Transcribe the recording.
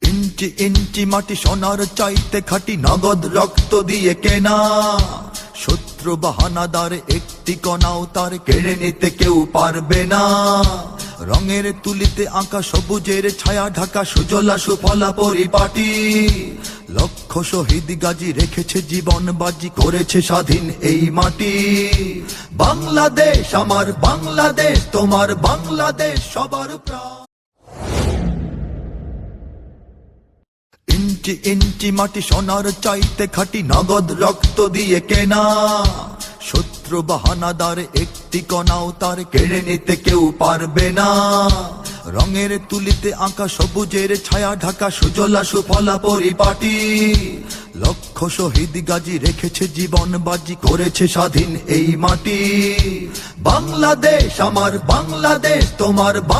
ইঞ্চি ইঞ্চি মাটি সোনার চাইতে খাঁটি, নগদ রক্ত দিয়ে কেনা। শত্রু বাহানাদার একটি কণাও তার কেড়ে নিতে কেউ পারবে না। রঙের তুলিতে আঁকা সবুজের ছায়া ঢাকা সুজলা সুফলা পরিপাটি। লক্ষ শহীদ গাজী রেখেছে জীবন বাজি, করেছে স্বাধীন এই মাটি। বাংলাদেশ আমার বাংলাদেশ, তোমার বাংলাদেশ সবার প্রাণ। ইঞ্চি ইঞ্চি মাটি সোনার চাইতে খাঁটি, নগদ রক্ত দিয়ে কেনা। শত্রু বাহানাদার একটি কণাও তার কেড়ে নিতে কেউ পারবে না। রঙের তুলিতে আঁকা সবুজের ছায়া ঢাকা সুজলা সুফলা পরিপাটি। লক্ষ শহীদ গাজী রেখেছে জীবন বাজি, করেছে স্বাধীন এই মাটি। বাংলাদেশ আমার বাংলাদেশ, তোমার